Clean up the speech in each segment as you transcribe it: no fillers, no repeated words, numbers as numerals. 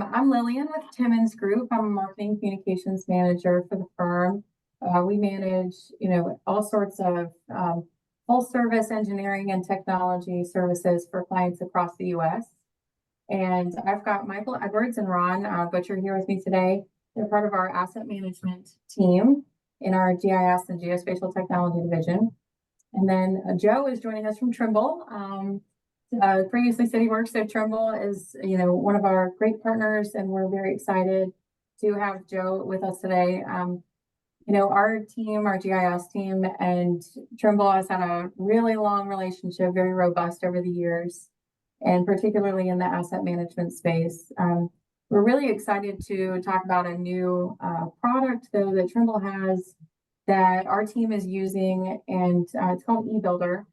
I'm Lillian with Timmons Group. I'm a marketing communications manager for the firm. We manage, all sorts of full service engineering and technology services for clients across the U.S. And I've got Michael Edwards and Ron Butcher here with me today. They're part of our asset management team in our GIS and geospatial technology division. And then Joe is joining us from Trimble. Previously Cityworks, so Trimble is, one of our great partners, and we're very excited to have Joe with us today. Our team, our GIS team, and Trimble has had a really long relationship, very robust over the years, and particularly in the asset management space. We're really excited to talk about a new product, though, that Trimble has that our team is using, and it's called eBuilder.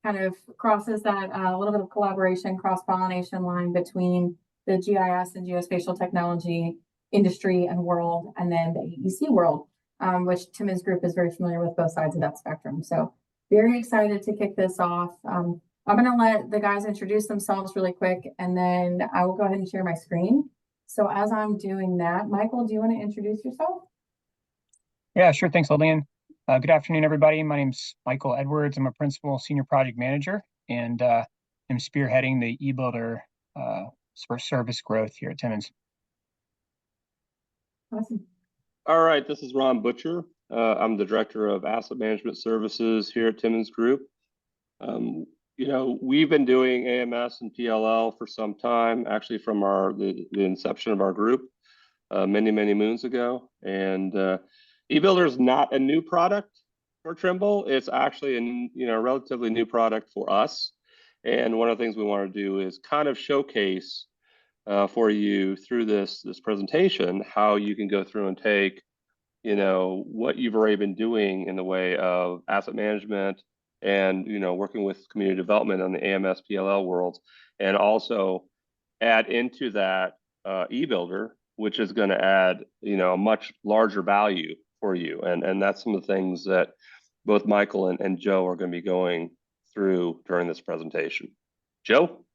Kind of crosses that a little bit of collaboration, cross-pollination line between the GIS and geospatial technology industry and world, and then the AEC world, which Timmons Group is very familiar with both sides of that spectrum. So very excited to kick this off. I'm going to let the guys introduce themselves really quick, and then I will go ahead and share my screen. So as I'm doing that, Michael, do you want to introduce yourself? Yeah, sure. Thanks, Lillian. Good afternoon, everybody. My name's Michael Edwards. I'm a principal senior project manager, and I'm spearheading the eBuilder for service growth here at Timmons. Awesome. All right, this is Ron Butcher. I'm the director of asset management services here at Timmons Group. We've been doing AMS and PLL for some time, actually from the inception of our group many moons ago, and eBuilder is not a new product for Trimble. It's actually a relatively new product for us. And one of the things we want to do is kind of showcase for you through this presentation how you can go through and take what you've already been doing in the way of asset management and working with community development on the AMS PLL worlds, and also add into that eBuilder, which is going to add a much larger value for you. And that's some of the things that both Michael and Joe are going to be going through during this presentation. Joe?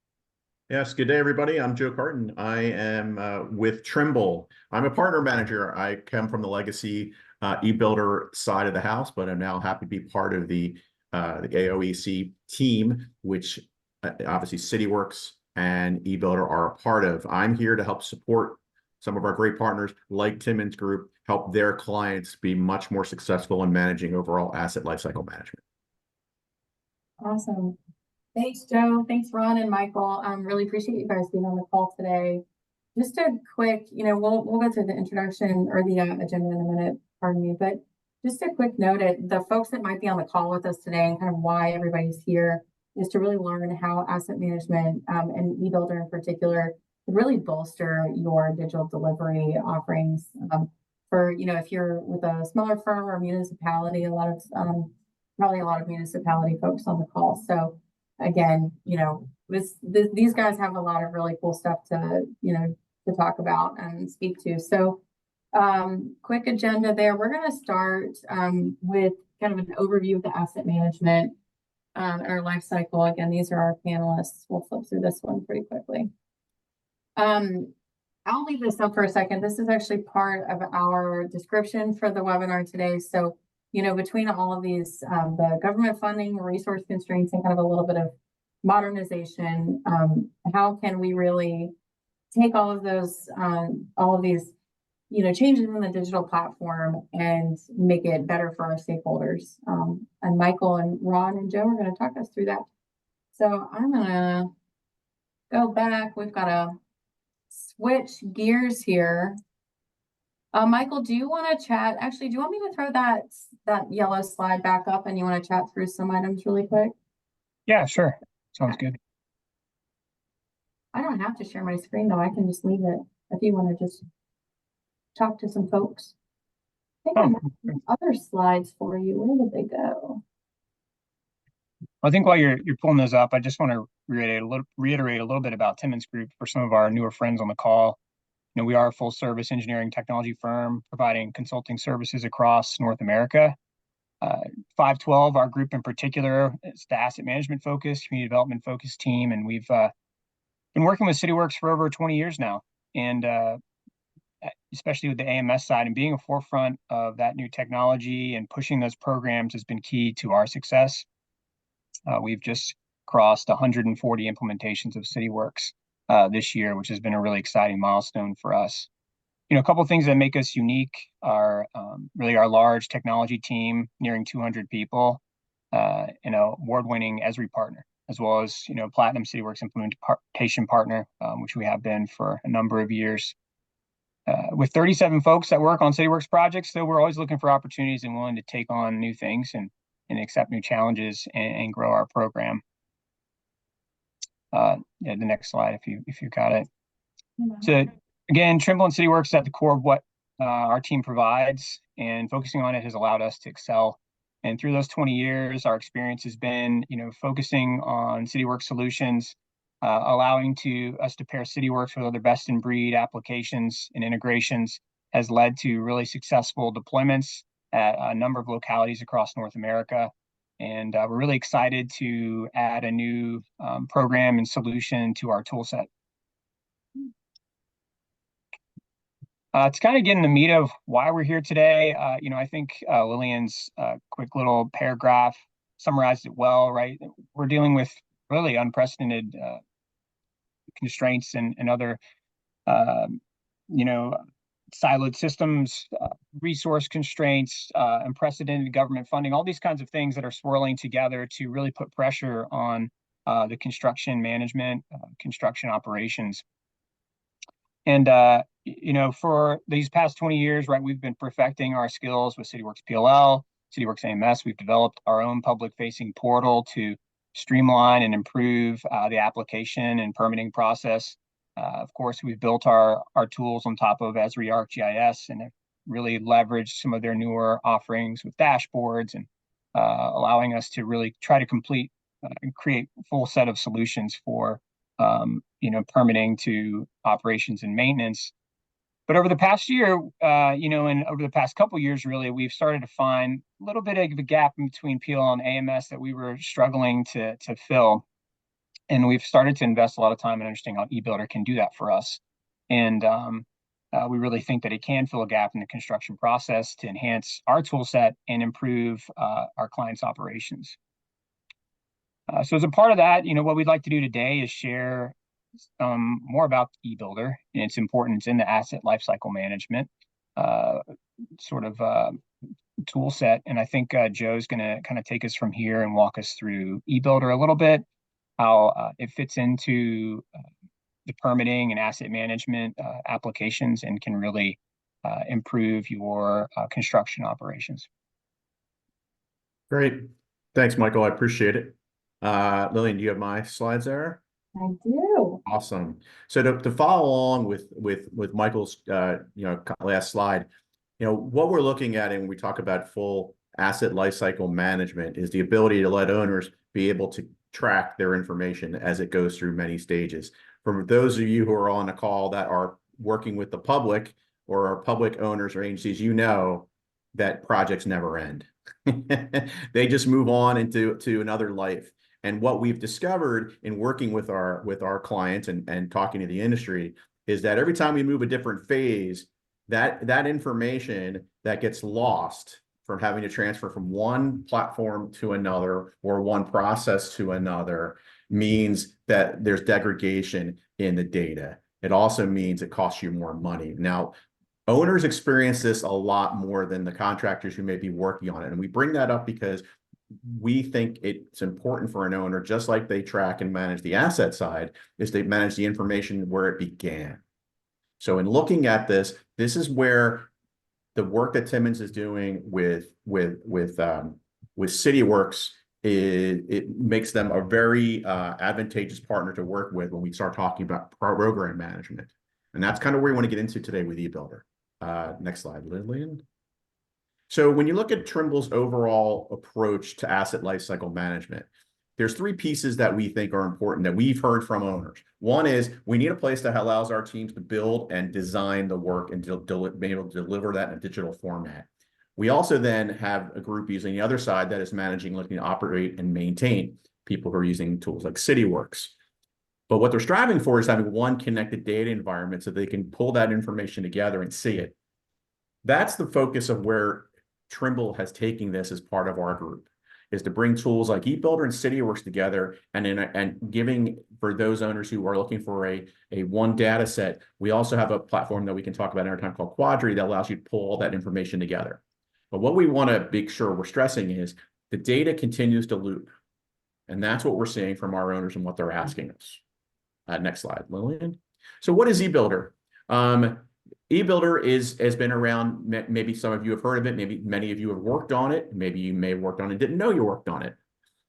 Yes, good day, everybody. I'm Joe Cartin. I am with Trimble. I'm a partner manager. I come from the legacy eBuilder side of the house, but I'm now happy to be part of the AOEC team, which obviously Cityworks and eBuilder are a part of. I'm here to help support some of our great partners like Timmons Group, help their clients be much more successful in managing overall asset lifecycle management. Awesome. Thanks, Joe. Thanks, Ron and Michael. Really appreciate you guys being on the call today. Just a quick, we'll go through the introduction or the agenda in a minute, pardon me, but just a quick note, the folks that might be on the call with us today and kind of why everybody's here is to really learn how asset management and eBuilder in particular really bolster your digital delivery offerings. For if you're with a smaller firm or municipality, probably a lot of municipality folks on the call. So again, these guys have a lot of really cool stuff to talk about and speak to. So quick agenda there. We're going to start with kind of an overview of the asset management and our life cycle. Again, these are our panelists. We'll flip through this one pretty quickly. I'll leave this up for a second. This is actually part of our description for the webinar today. So, between all of these, the government funding, resource constraints, and kind of a little bit of modernization, how can we really take all of these, changes in the digital platform and make it better for our stakeholders? And Michael and Ron and Joe are going to talk us through that. So I'm going to go back. We've got to switch gears here. Michael, do you want to chat? Actually, do you want me to throw that yellow slide back up and you want to chat through some items really quick? Yeah, sure. Sounds good. I don't have to share my screen though. I can just leave it if you want to just talk to some folks. I think I have some other slides for you. Where did they go? I think while you're pulling those up, I just want to reiterate a little bit about Timmons Group for some of our newer friends on the call. We are a full service engineering technology firm providing consulting services across North America. 512, our group in particular, is the asset management focused, community development focused team, and we've been working with Cityworks for over 20 years now. and especially with the AMS side, and being a forefront of that new technology and pushing those programs has been key to our success. We've just crossed 140 implementations of Cityworks this year, which has been a really exciting milestone for us. A couple of things that make us unique are really our large technology team, nearing 200 people, and an award-winning Esri partner, as well as Platinum Cityworks implementation partner, which we have been for a number of years. With 37 folks that work on Cityworks projects, though, we're always looking for opportunities and willing to take on new things and accept new challenges and grow our program. The next slide, if you got it. So again, Trimble and Cityworks at the core of what our team provides, and focusing on it has allowed us to excel. And through those 20 years, our experience has been, focusing on Cityworks solutions, allowing us to pair Cityworks with other best-in-breed applications and integrations has led to really successful deployments at a number of localities across North America. And we're really excited to add a new program and solution to our tool set. To kind of get in the meat of why we're here today, I think Lillian's quick little paragraph summarized it well, right? We're dealing with really unprecedented constraints and other, siloed systems, resource constraints, unprecedented government funding, all these kinds of things that are swirling together to really put pressure on the construction management, construction operations. And, for these past 20 years, right, we've been perfecting our skills with Cityworks PLL, Cityworks AMS. We've developed our own public-facing portal to streamline and improve the application and permitting process. Of course, we've built our tools on top of Esri ArcGIS and have really leveraged some of their newer offerings with dashboards and allowing us to really try to complete and create a full set of solutions for permitting to operations and maintenance. But over the past year, and over the past couple of years, really, we've started to find a little bit of a gap between PLL and AMS that we were struggling to fill. And we've started to invest a lot of time in understanding how eBuilder can do that for us. And we really think that it can fill a gap in the construction process to enhance our tool set and improve our clients' operations. So as a part of that, what we'd like to do today is share more about eBuilder and its importance in the asset lifecycle management tool set. And I think Joe's going to kind of take us from here and walk us through eBuilder a little bit, how it fits into the permitting and asset management applications and can really improve your construction operations. Great. Thanks, Michael. I appreciate it. Lillian, do you have my slides there? I do. Awesome. So to follow along with Michael's last slide, what we're looking at when we talk about full asset lifecycle management is the ability to let owners be able to track their information as it goes through many stages. For those of you who are on the call that are working with the public or are public owners or agencies, that projects never end. They just move on into another life. And what we've discovered in working with our clients and talking to the industry is that every time we move a different phase, that information that gets lost from having to transfer from one platform to another or one process to another means that there's degradation in the data. It also means it costs you more money. Now, owners experience this a lot more than the contractors who may be working on it. And we bring that up because we think it's important for an owner, just like they track and manage the asset side, is they manage the information where it began. So in looking at this is where the work that Timmons is doing with Cityworks, it makes them a very advantageous partner to work with when we start talking about program management. And that's kind of where we want to get into today with eBuilder. Next slide, Lillian. So when you look at Trimble's overall approach to asset lifecycle management, there's three pieces that we think are important that we've heard from owners. One is we need a place that allows our teams to build and design the work and be able to deliver that in a digital format. We also then have a group using the other side that is managing, looking to operate and maintain, people who are using tools like Cityworks. But what they're striving for is having one connected data environment so they can pull that information together and see it. That's the focus of where Trimble has taken this as part of our group, is to bring tools like eBuilder and Cityworks together and giving for those owners who are looking for a one data set. We also have a platform that we can talk about another time called Quadri that allows you to pull all that information together. But what we want to make sure we're stressing is the data continues to loop. And that's what we're seeing from our owners and what they're asking us. Next slide, Lillian. So what is eBuilder? eBuilder has been around. Maybe some of you have heard of it. Maybe many of you have worked on it. Maybe you may have worked on it and didn't know you worked on it.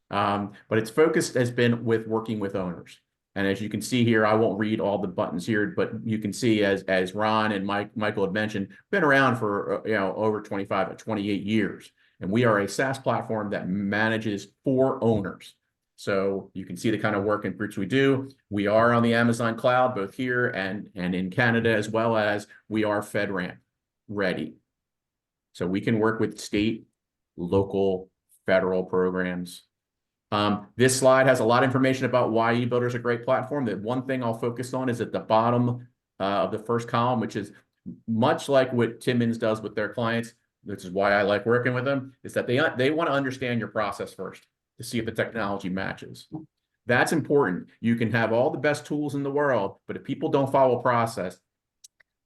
But its focus has been with working with owners. And as you can see here, I won't read all the buttons here, but you can see as Ron and Michael had mentioned, been around for over 25 or 28 years. And we are a SaaS platform that manages for owners. So you can see the kind of work in which we do. We are on the Amazon cloud, both here and in Canada, as well as we are FedRAMP ready. So we can work with state, local, federal programs. This slide has a lot of information about why eBuilder is a great platform. The one thing I'll focus on is at the bottom of the first column, which is much like what Timmons does with their clients, which is why I like working with them, is that they want to understand your process first to see if the technology matches. That's important. You can have all the best tools in the world, but if people don't follow process,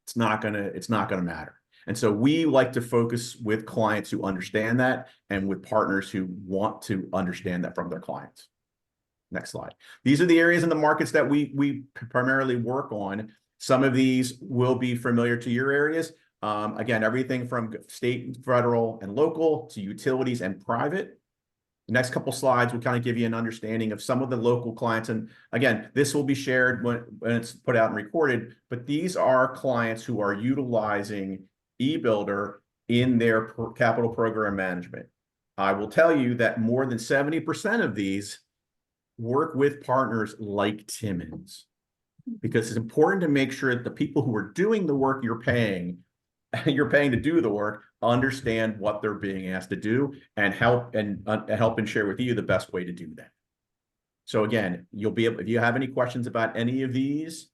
it's not gonna matter. And so we like to focus with clients who understand that and with partners who want to understand that from their clients. Next slide. These are the areas in the markets that we primarily work on. Some of these will be familiar to your areas. Again, everything from state, federal, and local to utilities and private. The next couple slides will kind of give you an understanding of some of the local clients. And again, this will be shared when it's put out and recorded, but these are clients who are utilizing eBuilder in their capital program management. I will tell you that more than 70% of these work with partners like Timmons, because it's important to make sure that the people who are doing the work you're paying to do the work understand what they're being asked to do and help and share with you the best way to do that. So again, you'll be able, if you have any questions about any of these,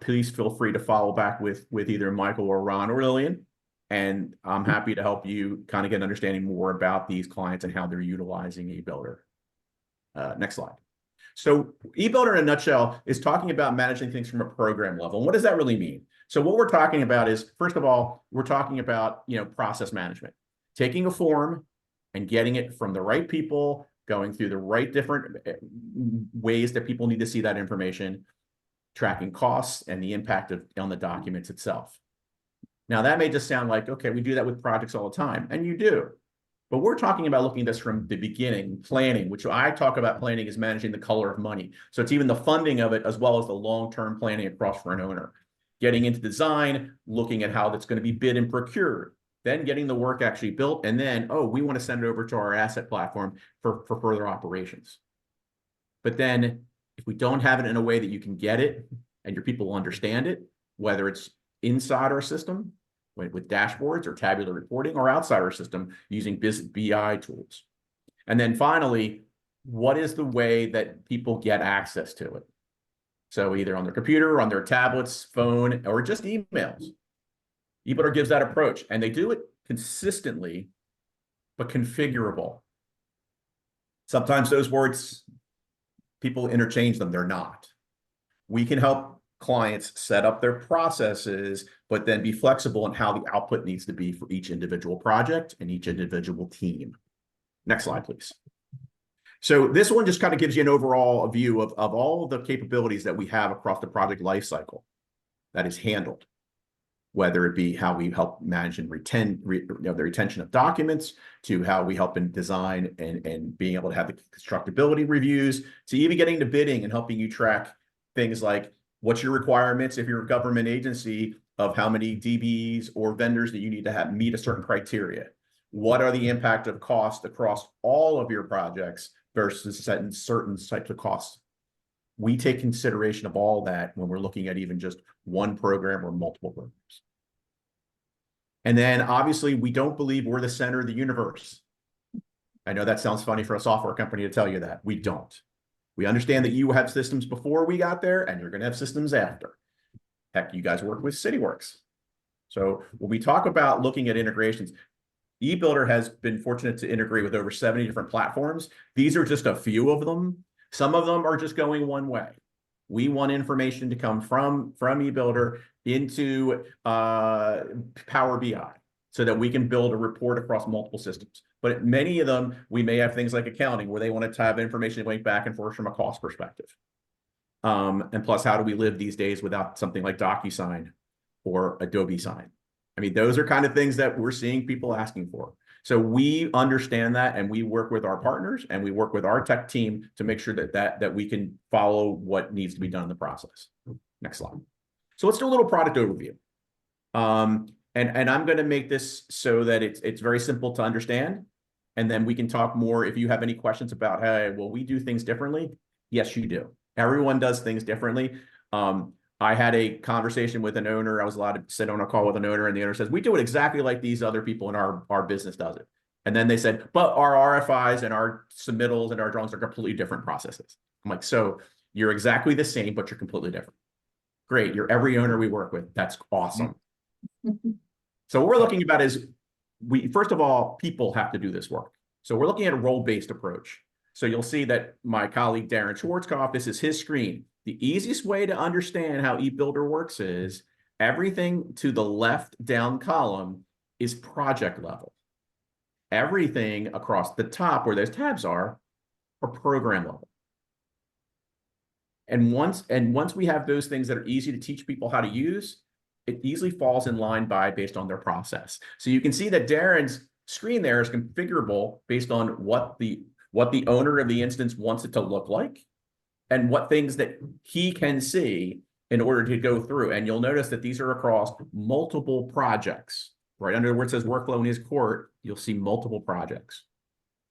please feel free to follow back with either Michael or Ron or Lillian, and I'm happy to help you kind of get an understanding more about these clients and how they're utilizing eBuilder. Next slide. So eBuilder in a nutshell is talking about managing things from a program level. And what does that really mean? So what we're talking about is, first of all, we're talking about, process management, taking a form and getting it from the right people, going through the right different ways that people need to see that information, tracking costs and the impact on the documents itself. Now that may just sound like, okay, we do that with projects all the time, and you do. But we're talking about looking at this from the beginning, planning, which I talk about planning as managing the color of money. So it's even the funding of it as well as the long-term planning across for an owner. Getting into design, looking at how that's going to be bid and procured, then getting the work actually built, and then, oh, we want to send it over to our asset platform for further operations. But then if we don't have it in a way that you can get it and your people understand it, whether it's inside our system with dashboards or tabular reporting, or outside our system using BI tools. And then finally, what is the way that people get access to it? So either on their computer, on their tablets, phone, or just emails. eBuilder gives that approach, and they do it consistently, but configurable. Sometimes those words, people interchange them, they're not. We can help clients set up their processes, but then be flexible in how the output needs to be for each individual project and each individual team. Next slide, please. So this one just kind of gives you an overall view of all of the capabilities that we have across the project lifecycle that is handled, whether it be how we help manage and the retention of documents, to how we help in design and being able to have the constructability reviews, to even getting to bidding and helping you track things like what's your requirements if you're a government agency of how many DBs or vendors that you need to have meet a certain criteria. What are the impact of cost across all of your projects versus setting certain types of costs? We take consideration of all that when we're looking at even just one program or multiple programs. And then obviously we don't believe we're the center of the universe. I know that sounds funny for a software company to tell you that. We don't. We understand that you have systems before we got there, and you're going to have systems after. Heck, you guys work with Cityworks. So when we talk about looking at integrations, eBuilder has been fortunate to integrate with over 70 different platforms. These are just a few of them. Some of them are just going one way. We want information to come from eBuilder into Power BI so that we can build a report across multiple systems. But many of them, we may have things like accounting where they want to have information going back and forth from a cost perspective. And plus, how do we live these days without something like DocuSign or Adobe Sign? I mean, those are kind of things that we're seeing people asking for. So we understand that, and we work with our partners and we work with our tech team to make sure that we can follow what needs to be done in the process. Next slide. So let's do a little product overview. And I'm going to make this so that it's very simple to understand. And then we can talk more if you have any questions about, hey, well, we do things differently. Yes, you do. Everyone does things differently. I had a conversation with an owner. I was allowed to sit on a call with an owner, and the owner says, we do it exactly like these other people in our business does it. And then they said, but our RFIs and our submittals and our drawings are completely different processes. I'm like, so you're exactly the same, but you're completely different. Great. You're every owner we work with. That's awesome. So what we're looking about is first of all, people have to do this work. So we're looking at a role-based approach. So you'll see that my colleague, Darren Schwarzkopf, this is his screen. The easiest way to understand how eBuilder works is everything to the left down column is project level. Everything across the top where those tabs are program level. And once we have those things that are easy to teach people how to use, it easily falls in line based on their process. So you can see that Darren's screen there is configurable based on what the owner of the instance wants it to look like and what things that he can see in order to go through. And you'll notice that these are across multiple projects. Right under where it says workflow in his court, you'll see multiple projects.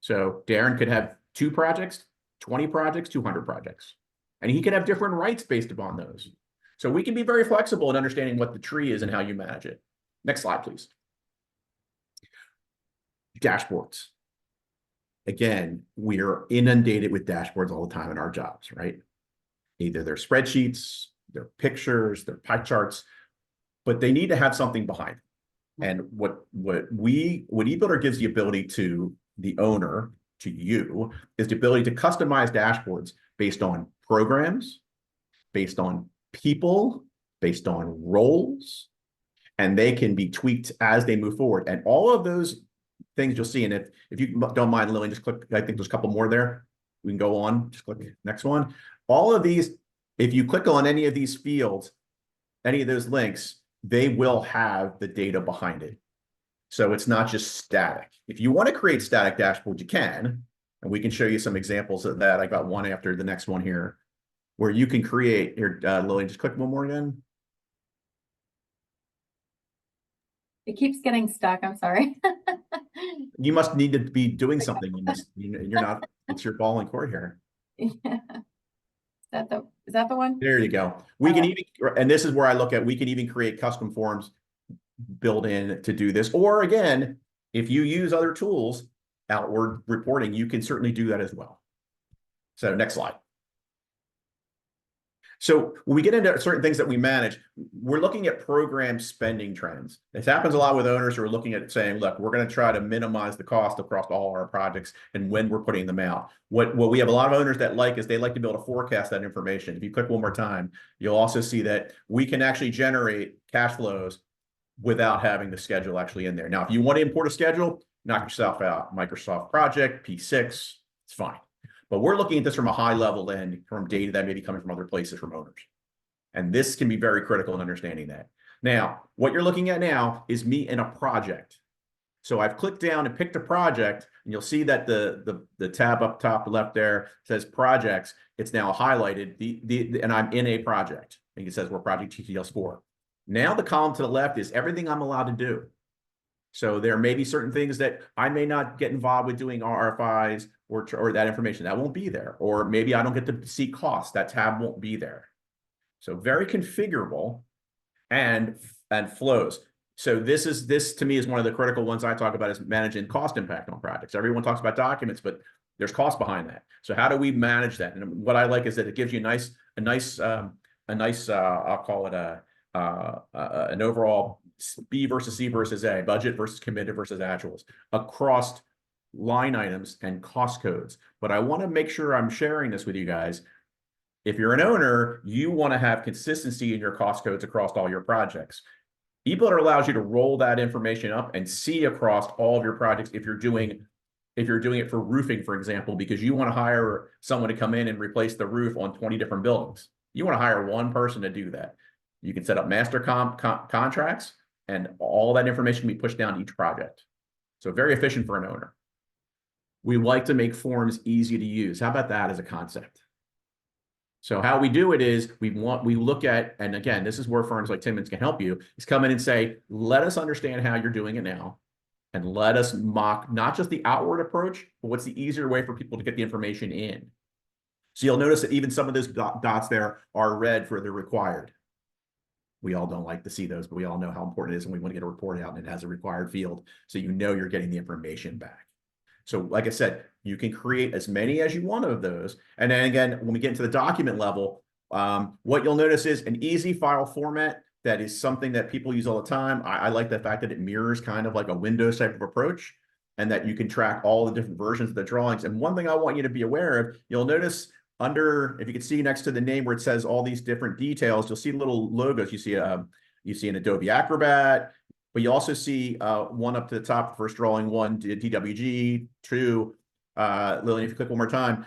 So Darren could have 2 projects, 20 projects, 200 projects. And he can have different rights based upon those. So we can be very flexible in understanding what the tree is and how you manage it. Next slide, please. Dashboards. Again, we are inundated with dashboards all the time in our jobs, right? Either they're spreadsheets, they're pictures, they're pie charts, but they need to have something behind them. And what eBuilder gives the ability to the owner, to you, is the ability to customize dashboards based on programs, based on people, based on roles, and they can be tweaked as they move forward. And all of those things you'll see, and if you don't mind, Lillian, just click, I think there's a couple more there. We can go on, just click next one. All of these, if you click on any of these fields, any of those links, they will have the data behind it. So it's not just static. If you want to create static dashboards, you can, and we can show you some examples of that. I got one after the next one here, where you can create, here, Lillian, just click one more again. It keeps getting stuck. I'm sorry. You must need to be doing something in this. You're not, it's your ball in court here. Yeah. Is that the one? There you go. We can even, and this is where I look at, we can even create custom forms built in to do this. Or again, if you use other tools, outward reporting, you can certainly do that as well. So next slide. So when we get into certain things that we manage, we're looking at program spending trends. This happens a lot with owners who are looking at it saying, look, we're going to try to minimize the cost across all our projects and when we're putting them out. What we have a lot of owners that like is they like to be able to forecast that information. If you click one more time, you'll also see that we can actually generate cash flows without having the schedule actually in there. Now, if you want to import a schedule, knock yourself out. Microsoft Project, P6, it's fine. But we're looking at this from a high level and from data that may be coming from other places from owners. And this can be very critical in understanding that. Now, what you're looking at now is me in a project. So I've clicked down and picked a project, and you'll see that the tab up top left there says projects. It's now highlighted, and I'm in a project. And it says we're project TTL score. Now the column to the left is everything I'm allowed to do. So there may be certain things that I may not get involved with doing RFIs or that information. That won't be there. Or maybe I don't get to see costs. That tab won't be there. So very configurable and flows. So this to me is one of the critical ones I talk about is managing cost impact on projects. Everyone talks about documents, but There's cost behind that. So how do we manage that? And what I like is that it gives you a nice, I'll call it an overall B versus C versus A, budget versus committed versus actuals across line items and cost codes. But I want to make sure I'm sharing this with you guys. If you're an owner, you want to have consistency in your cost codes across all your projects. eBuilder allows you to roll that information up and see across all of your projects if you're doing it for roofing, for example, because you want to hire someone to come in and replace the roof on 20 different buildings. You want to hire one person to do that. You can set up master contracts, and all that information can be pushed down to each project. So very efficient for an owner. We like to make forms easy to use. How about that as a concept? So how we do it is we look at, and again, this is where firms like Timmons can help you, is come in and say, let us understand how you're doing it now. And let us mock not just the outward approach, but what's the easier way for people to get the information in. So you'll notice that even some of those dots there are red for the required. We all don't like to see those, but we all know how important it is when we want to get a report out and it has a required field. So you know you're getting the information back. So like I said, you can create as many as you want of those. And then again, when we get into the document level, what you'll notice is an easy file format. That is something that people use all the time. I like the fact that it mirrors kind of like a Windows type of approach, and that you can track all the different versions of the drawings. And one thing I want you to be aware of, you'll notice under, if you can see next to the name where it says all these different details, you'll see little logos. You see an Adobe Acrobat, but you also see one up to the top, first drawing one, DWG, two, Lillian, if you click one more time,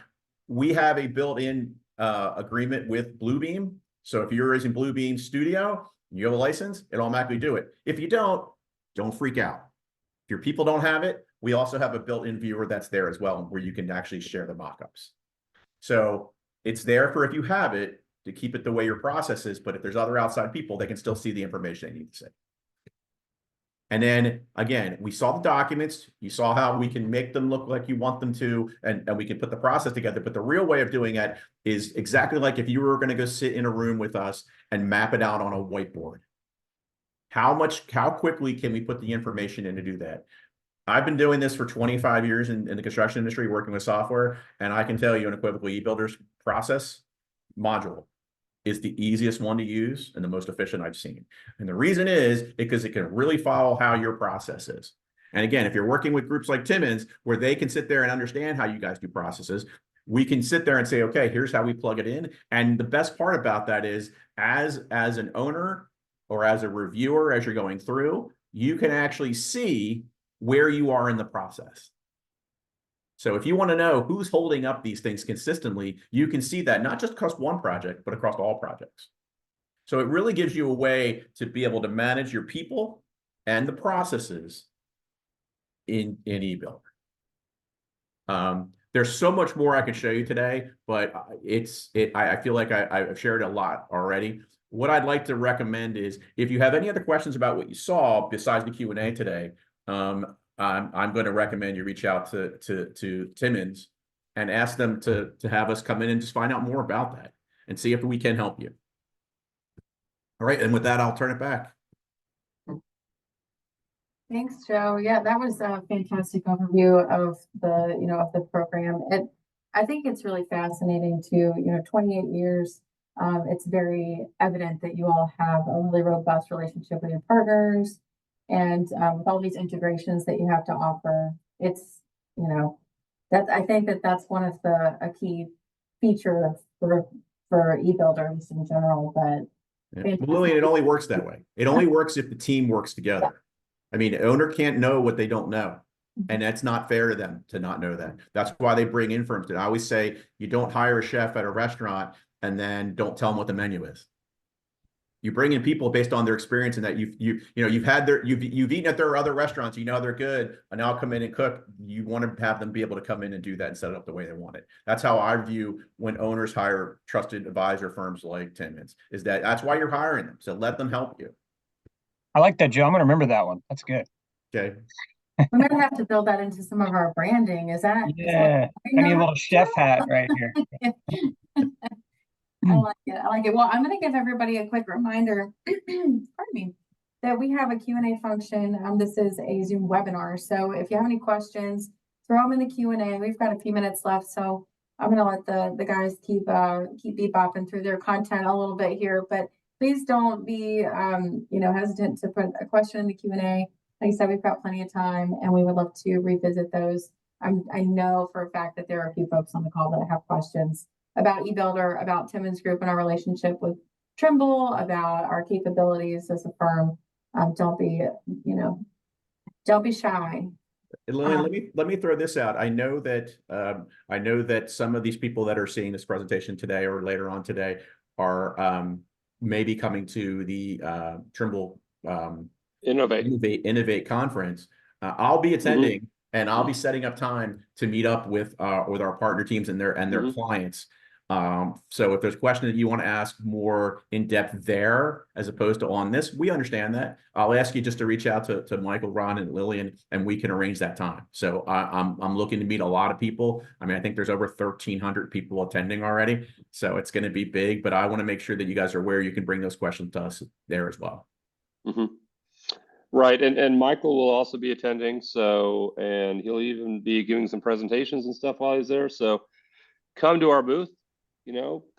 we have a built-in agreement with Bluebeam. So if you're using Bluebeam Studio, you have a license, it automatically do it. If you don't freak out. If your people don't have it, we also have a built-in viewer that's there as well, where you can actually share the mockups. So it's there for if you have it to keep it the way your process is, but if there's other outside people, they can still see the information they need to see. And then again, we saw the documents, you saw how we can make them look like you want them to, and we can put the process together. But the real way of doing it is exactly like if you were going to go sit in a room with us and map it out on a whiteboard. How quickly can we put the information in to do that? I've been doing this for 25 years in the construction industry, working with software, and I can tell you unequivocally, eBuilder's process module is the easiest one to use and the most efficient I've seen. And the reason is because it can really follow how your process is. And again, if you're working with groups like Timmons, where they can sit there and understand how you guys do processes, we can sit there and say, okay, here's how we plug it in. And the best part about that is as an owner or as a reviewer, as you're going through, you can actually see where you are in the process. So if you want to know who's holding up these things consistently, you can see that not just across one project, but across all projects. So it really gives you a way to be able to manage your people and the processes in eBuilder. There's so much more I could show you today, but I feel like I've shared a lot already. What I'd like to recommend is if you have any other questions about what you saw besides the Q&A today, I'm going to recommend you reach out to Timmons and ask them to have us come in and just find out more about that and see if we can help you. All right, and with that, I'll turn it back. Thanks, Joe. Yeah, that was a fantastic overview of the program. I think it's really fascinating too. 28 years. It's very evident that you all have a really robust relationship with your partners. And with all these integrations that you have to offer, it's, I think that's one of a key feature for eBuilder in general. But yeah. Well, Lillian, it only works that way. It only works if the team works together. Yeah. I mean, the owner can't know what they don't know. And that's not fair to them to not know that. That's why they bring in firms. And I always say, you don't hire a chef at a restaurant and then don't tell them what the menu is. You bring in people based on their experience and that you've eaten at their other restaurants, they're good, and now come in and cook. You want to have them be able to come in and do that and set it up the way they want it. That's how I view when owners hire trusted advisor firms like Timmons, is that's why you're hiring them. So let them help you. I like that, Joe. I'm going to remember that one. That's good. Okay. We're going to have to build that into some of our branding. Yeah. I need a little chef hat right here. I like it. Well, I'm going to give everybody a quick reminder, pardon me, that we have a Q&A function. This is a Zoom webinar. So if you have any questions, throw them in the Q&A. We've got a few minutes left, so I'm gonna let the guys keep bebopping through their content a little bit here, but please don't be hesitant to put a question in the Q&A. Like I said, we've got plenty of time, and we would love to revisit those. I know for a fact that there are a few folks on the call that have questions about eBuilder, about Timmons Group and our relationship with Trimble, about our capabilities as a firm. Don't be shy. Lillian, let me throw this out. I know that some of these people that are seeing this presentation today or later on today are maybe coming to the Trimble Innovate conference. I'll be attending, and I'll be setting up time to meet up with our partner teams and their clients. So if there's a question that you want to ask more in depth there, as opposed to on this, we understand that. I'll ask you just to reach out to Michael, Ron, and Lillian, and we can arrange that time. So I'm looking to meet a lot of people. I mean, I think there's over 1,300 people attending already, so it's going to be big. But I want to make sure that you guys are aware you can bring those questions to us there as well. Right, and Michael will also be attending. So, and he'll even be giving some presentations and stuff while he's there. So, come to our booth.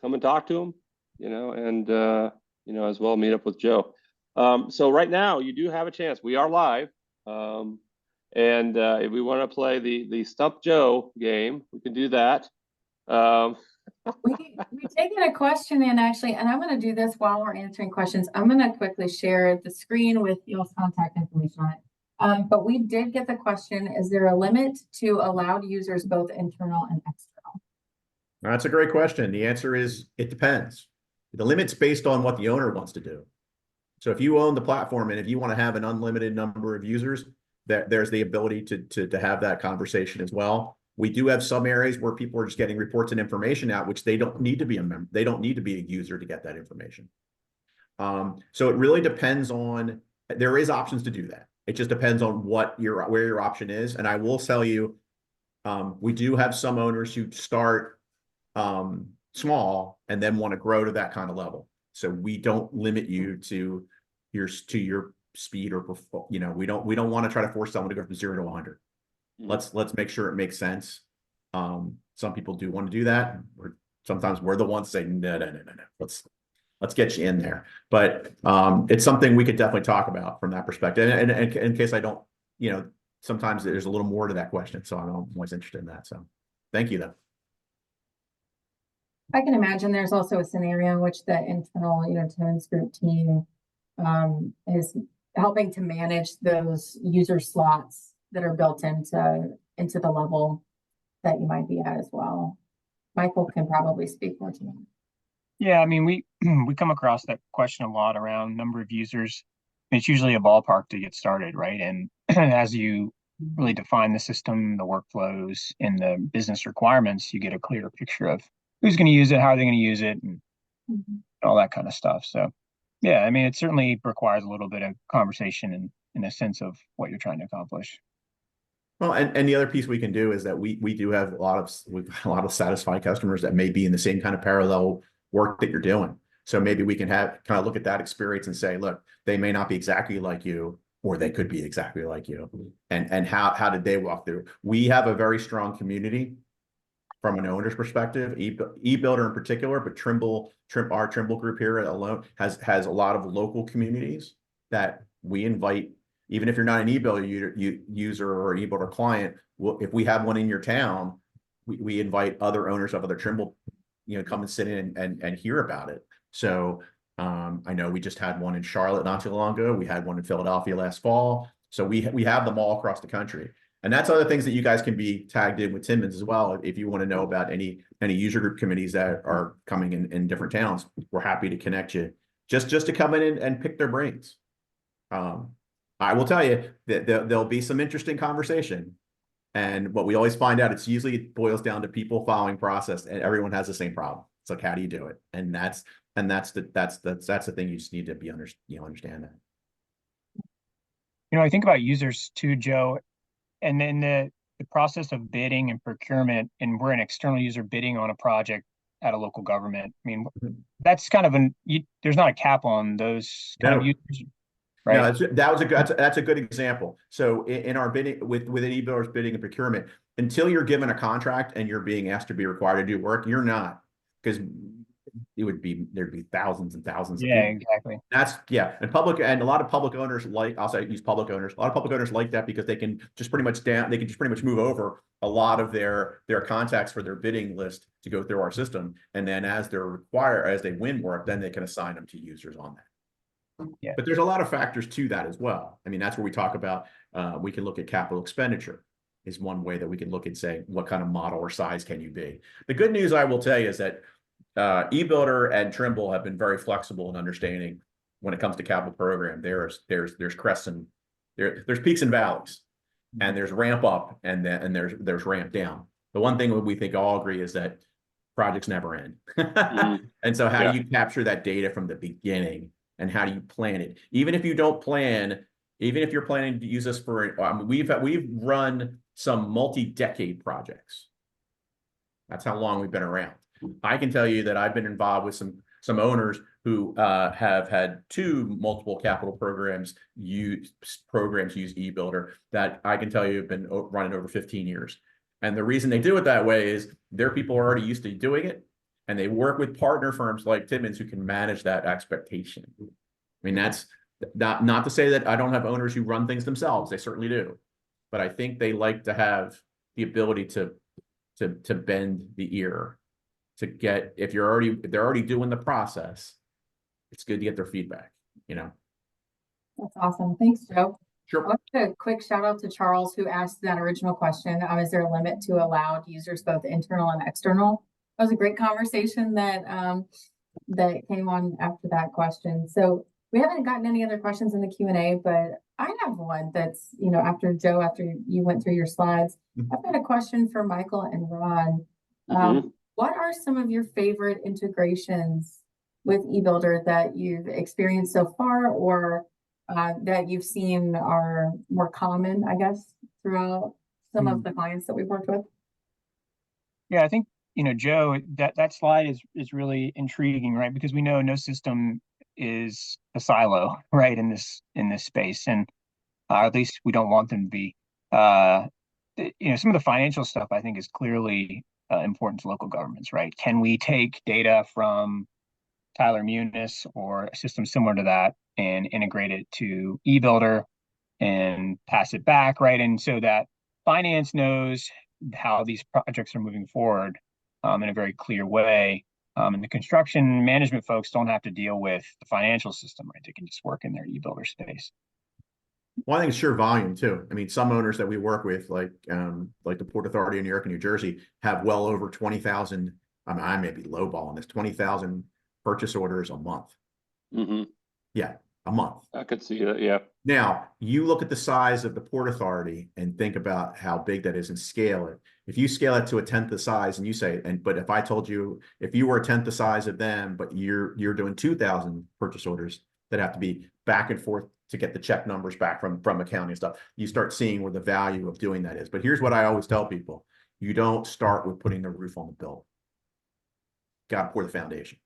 Come and talk to him, and, as well meet up with Joe. So right now you do have a chance. We are live. And if we want to play the Stump Joe game, we can do that. We taken a question in actually, and I'm going to do this while we're answering questions. I'm going to quickly share the screen with y'all's contact information on it. But we did get the question, is there a limit to allowed users, both internal and external? That's a great question. The answer is it depends. The limit's based on what the owner wants to do. So if you own the platform and if you want to have an unlimited number of users, there's the ability to have that conversation as well. We do have some areas where people are just getting reports and information out, which they don't need to be a member. They don't need to be a user to get that information. So it really depends on. There is options to do that. It just depends on where your option is. And I will tell you, we do have some owners who start small and then want to grow to that kind of level. So we don't limit you to your speed or we don't want to try to force someone to go from 0 to 100. Let's make sure it makes sense. Some people do want to do that, or sometimes we're the ones saying no. Let's get you in there. But it's something we could definitely talk about from that perspective. And in case I don't, sometimes there's a little more to that question. So I'm always interested in that. So thank you though. I can imagine there's also a scenario in which the internal, Timmons Group team is helping to manage those user slots that are built into the level that you might be at as well. Michael can probably speak more to that. Yeah, I mean, we come across that question a lot around number of users. It's usually a ballpark to get started, right? And as you really define the system, the workflows, and the business requirements, you get a clearer picture of who's going to use it, how are they going to use it, and all that kind of stuff. So, yeah, I mean, it certainly requires a little bit of conversation and in a sense of what you're trying to accomplish. Well, and the other piece we can do is that we do have a lot of satisfied customers that may be in the same kind of parallel work that you're doing. So maybe we can kind of look at that experience and say, look, they may not be exactly like you, or they could be exactly like you. And how did they walk through? We have a very strong community from an owner's perspective, eBuilder in particular, but our Trimble group here alone has a lot of local communities that we invite. Even if you're not an eBuilder user or an eBuilder client, if we have one in your town, we invite other owners of other Trimble, come and sit in and hear about it. So I know we just had one in Charlotte not too long ago. We had one in Philadelphia last fall. So we have them all across the country. And that's other things that you guys can be tagged in with Timmons as well. If you want to know about any user group committees that are coming in different towns, we're happy to connect you just to come in and pick their brains. I will tell you that there'll be some interesting conversation. And what we always find out, it boils down to people following process, and everyone has the same problem. It's like, how do you do it? And that's the thing you just need to understand that. I think about users too, Joe. And then the process of bidding and procurement, and we're an external user bidding on a project at a local government. I mean, that's kind of there's not a cap on those kind of users. right? No, that's a good example. So in our bidding with an e-builder's bidding and procurement, until you're given a contract and you're being asked to be required to do work, you're not, because there'd be thousands and thousands of Yeah, people. exactly. And a lot of public owners use public owners. A lot of public owners like that because they can just pretty much move over a lot of their contacts for their bidding list to go through our system. And then as they win work, then they can assign them to users on that. Yeah. But there's a lot of factors to that as well. I mean, that's where we talk about, we can look at capital expenditure is one way that we can look and say, what kind of model or size can you be? The good news I will tell you is that eBuilder and Trimble have been very flexible in understanding when it comes to capital program. There's crests and there's peaks and valleys, and there's ramp up and there's ramp down. The one thing that we think all agree is that projects never end. And so how do you capture that data from the beginning? And how do you plan it? Even if you don't plan, even if you're planning to use this for, we've run some multi-decade projects. That's how long we've been around. I can tell you that I've been involved with some owners who have had multiple capital programs use eBuilder that I can tell you have been running over 15 years. And the reason they do it that way is their people are already used to doing it. And they work with partner firms like Timmons who can manage that expectation. I mean, that's not to say that I don't have owners who run things themselves. They certainly do. But I think they like to have the ability to bend the ear to get, if they're already doing the process, it's good to get their feedback, you know? That's awesome. Thanks, Joe. Sure. I want to a quick shout out to Charles who asked that original question. Is there a limit to allowed users, both internal and external? That was a great conversation that came on after that question. So we haven't gotten any other questions in the Q&A, but I have one that's, after Joe, after you went through your slides, I've got a question for Michael and Ron. What are some of your favorite integrations with eBuilder that you've experienced so far, or that you've seen are more common, I guess, throughout some of the clients that we've worked with? Yeah, I think, Joe, that slide is really intriguing, right? Because we know no system is a silo, right, in this space, and at least we don't want them to be. Some of the financial stuff I think is clearly important to local governments, right? Can we take data from Tyler Munis or a system similar to that and integrate it to eBuilder and pass it back, right? And so that finance knows how these projects are moving forward in a very clear way. And the construction management folks don't have to deal with the financial system, right? They can just work in their eBuilder space. Well, I think it's sheer volume too. I mean, some owners that we work with, like the Port Authority of New York and New Jersey, have well over 20,000. I may be lowballing this, 20,000 purchase orders a month. Yeah, a month. I could see that. Yeah. Now you look at the size of the Port Authority and think about how big that is and scale it. If you scale it to a tenth the size, and you say, but if I told you, if you were a tenth the size of them, but you're doing 2,000 purchase orders that have to be back and forth to get the check numbers back from accounting and stuff, you start seeing where the value of doing that is. But here's what I always tell people: you don't start with putting the roof on the building. Got to pour the foundation.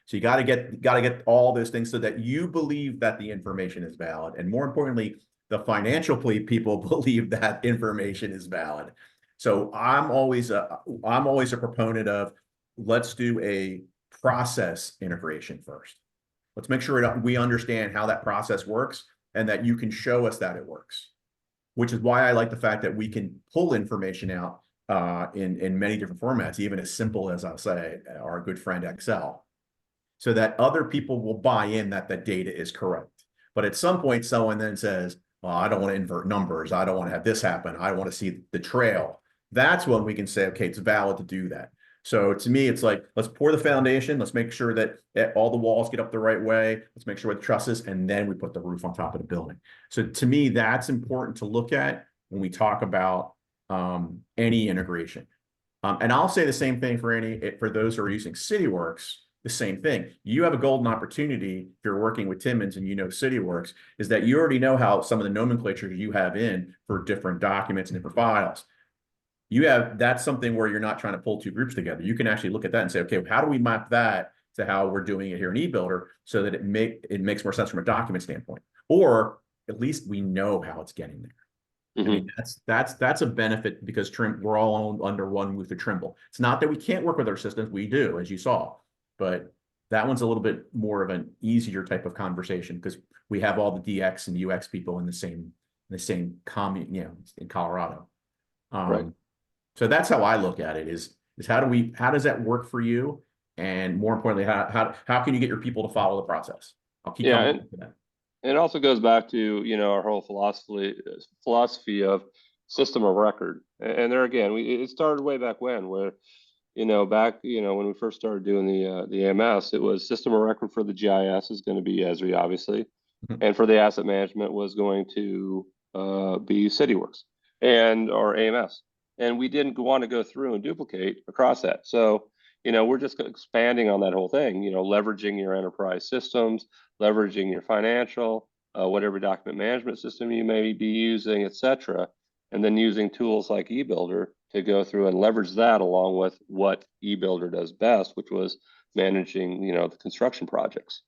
So you got to get all those things so that you believe that the information is valid, and more importantly, the financial people believe that information is valid. So I'm always a proponent of, let's do a process integration first. Let's make sure we understand how that process works and that you can show us that it works, which is why I like the fact that we can pull information out in many different formats, even as simple as, I'll say, our good friend Excel, so that other people will buy in that the data is correct. But at some point, someone then says, well, I don't want to invert numbers. I don't want to have this happen. I want to see the trail. That's when we can say, okay, it's valid to do that. So to me, it's like, let's pour the foundation. Let's make sure that all the walls get up the right way. Let's make sure with the trusses, and then we put the roof on top of the building. So to me, that's important to look at when we talk about any integration. And I'll say the same thing for those who are using Cityworks. The same thing. You have a golden opportunity if you're working with Timmons and Cityworks, is that you already know how some of the nomenclature you have in for different documents and different files. That's something where you're not trying to pull two groups together. You can actually look at that and say, okay, how do we map that to how we're doing it here in eBuilder so that it makes more sense from a document standpoint? or at least we know how it's getting there. I Mhm. mean, that's a benefit because we're all under one roof of Trimble. It's not that we can't work with our systems, we do, as you saw, but that one's a little bit more of an easier type of conversation because we have all the DX and UX people in the same commune, in Colorado. Right. So that's how I look at it is how does that work for you? And more importantly, how can you get your people to follow the process? I'll keep Yeah, coming back to that. and it also goes back to, our whole philosophy of system of record. And there again, it started way back when, where, when we first started doing the AMS, it was system of record for the GIS is going to be Esri, obviously, Mhm. and for the asset management was going to be Cityworks or AMS, and we didn't want to go through and duplicate across that. So, we're just expanding on that whole thing. Leveraging your enterprise systems, leveraging your financial, whatever document management system you may be using, etc., and then using tools like eBuilder to go through and leverage that along with what eBuilder does best, which was managing, the construction projects.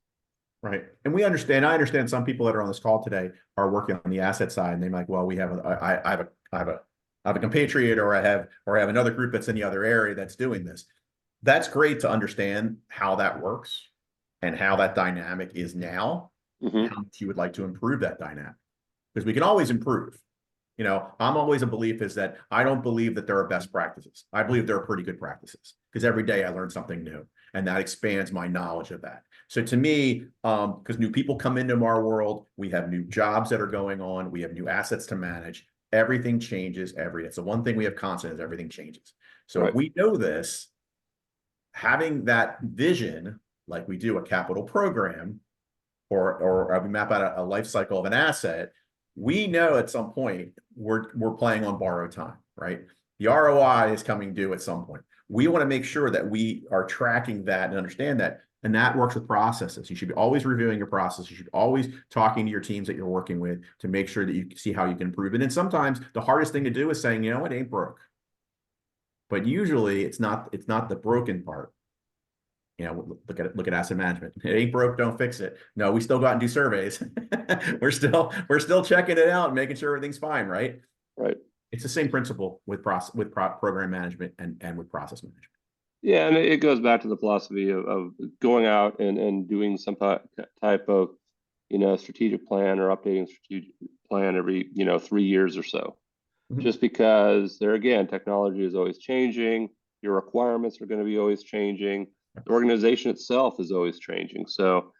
Right. And I understand some people that are on this call today are working on the asset side and they're like, well, I have a compatriot or I have another group that's in the other area that's doing this. That's great to understand how that works and how that dynamic is now, Mm-hmm. how much you would like to improve that dynamic. Because we can always improve. I'm always a belief is that I don't believe that there are best practices. I believe there are pretty good practices because every day I learn something new and that expands my knowledge of that. So to me, because new people come into our world, we have new jobs that are going on, we have new assets to manage. Everything changes every day. It's the one thing we have constant is everything changes. So Right. if we know this, having that vision, like we do a capital program, or we map out a life cycle of an asset, we know at some point we're playing on borrowed time, right? The ROI is coming due at some point. We want to make sure that we are tracking that and understand that, and that works with processes. You should be always reviewing your process. You should always talking to your teams that you're working with to make sure that you see how you can improve it. And sometimes the hardest thing to do is saying, it ain't broke. But usually it's not the broken part. Look at asset management. It ain't broke, don't fix it. No, we still go out and do surveys. we're still checking it out and making sure everything's fine, right? Right. It's the same principle with program management and with process management. Yeah, and it goes back to the philosophy of going out and doing some type of, strategic plan or updating strategic plan every, 3 years or so. Mhm. Just because there again, technology is always changing, your requirements are going to be always changing, the organization itself is always changing. So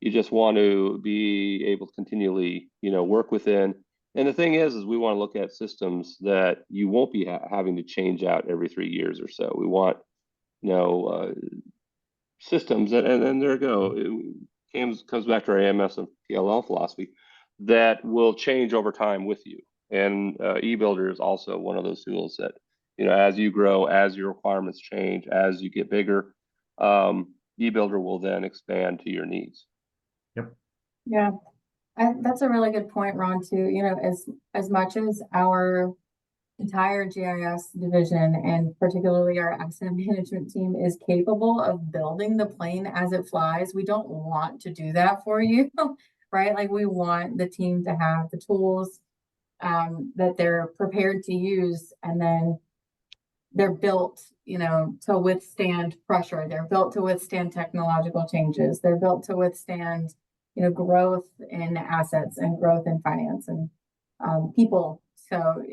you just want to be able to continually, work within. And the thing is we want to look at systems that you won't be having to change out every 3 years or so. We want, systems, and there you go. It comes back to our AMS and PLL philosophy that will change over time with you. And eBuilder is also one of those tools that, as you grow, as your requirements change, as you get bigger, eBuilder will then expand to your needs. Yep. Yeah, that's a really good point, Ron, too. As much as our entire GIS division and particularly our asset management team is capable of building the plane as it flies, we don't want to do that for you, right? Like we want the team to have the tools that they're prepared to use, and then they're built, to withstand pressure. They're built to withstand technological changes. They're built to withstand, growth in assets and growth in finance and people. So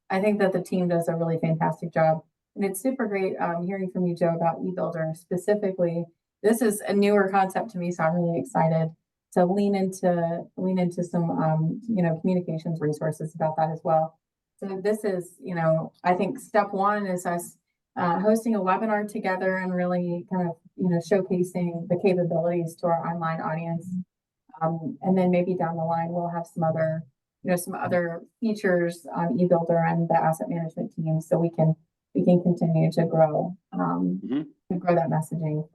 I think that the team does a really fantastic job. And it's super great hearing from you, Joe, about eBuilder specifically. This is a newer concept to me, so I'm really excited to lean into some communications resources about that as well. So this is, I think step one is us hosting a webinar together and really kind of, showcasing the capabilities to our online audience. And then maybe down the line, we'll have some other features on eBuilder and the asset management team, so we can continue to grow that messaging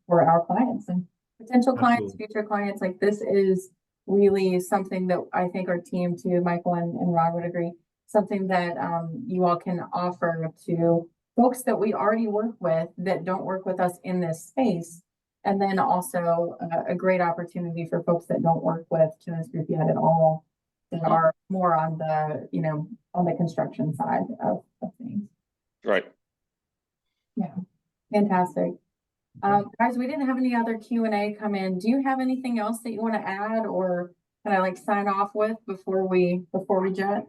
for our clients and potential clients, future clients. Like this is really something that I think our team too, Michael and Ron would agree, something that you all can offer to folks that we already work with that don't work with us in this space, And then also a great opportunity for folks that don't work with Timmons Group yet at all, that are more on the, you know, on the construction side of things. Right. Yeah, fantastic. Guys, we didn't have any other Q&A come in. Do you have anything else that you want to add, or can I like sign off with before we jet?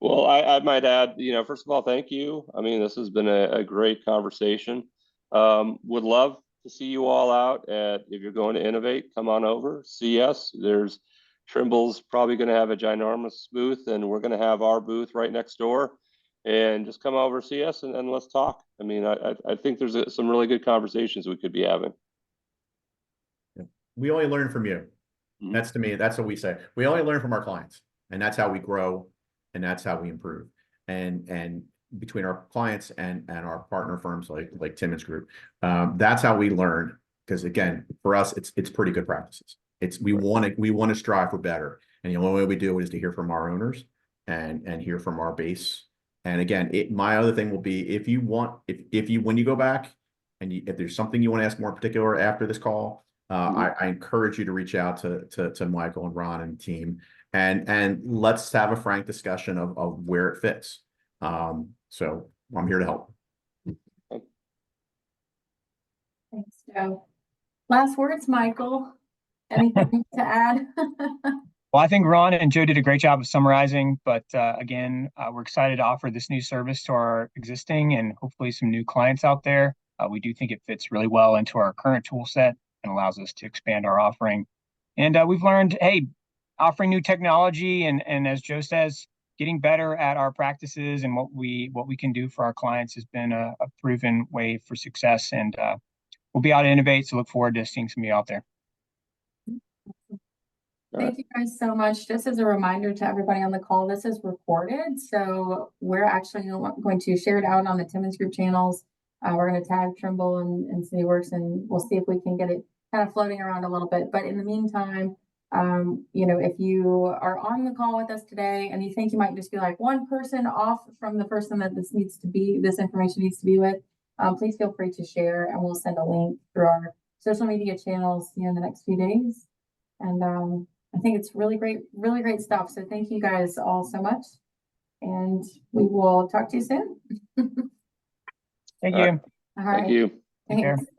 Well, I might add, you know, first of all, thank you. I mean, this has been a great conversation. Would love to see you all out at, if you're going to Innovate, come on over, see us. There's Trimble's probably going to have a ginormous booth, and we're going to have our booth right next door. And just come over, see us, and let's talk. I mean, I think there's some really good conversations we could be having. We only learn from you. Mhm. That's, to me, that's what we say. We only learn from our clients, and that's how we grow, and that's how we improve. And between our clients and our partner firms like Timmons Group, that's how we learn. Because again, for us, it's pretty good practices. We want to strive for better, and the only way we do it is to hear from our owners and hear from our base. And again, my other thing will be, if you when you go back and if there's something you want to ask more particular after this call, I encourage you to reach out to Michael and Ron and team, and let's have a frank discussion of where it fits. So I'm here to help. Thanks, Joe. Last words, Michael. Anything to add? Well, I think Ron and Joe did a great job of summarizing, but again, we're excited to offer this new service to our existing and hopefully some new clients out there. We do think it fits really well into our current tool set and allows us to expand our offering. And we've learned, hey, offering new technology and as Joe says, getting better at our practices and what we can do for our clients has been a proven way for success. And we'll be out to Innovate, so look forward to seeing some of you out there. Thank you guys so much. Just as a reminder to everybody on the call, this is recorded, so we're actually going to share it out on the Timmons Group channels. We're going to tag Trimble and Cityworks, and we'll see if we can get it kind of floating around a little bit. But in the meantime, you know, if you are on the call with us today and you think you might just be like one person off from the person that this information needs to be with, please feel free to share, and we'll send a link through our social media channels in the next few days. And I think it's really great stuff. So thank you guys all so much, and we will talk to you soon. Thank you. All right. Thank you. Take care. Thanks.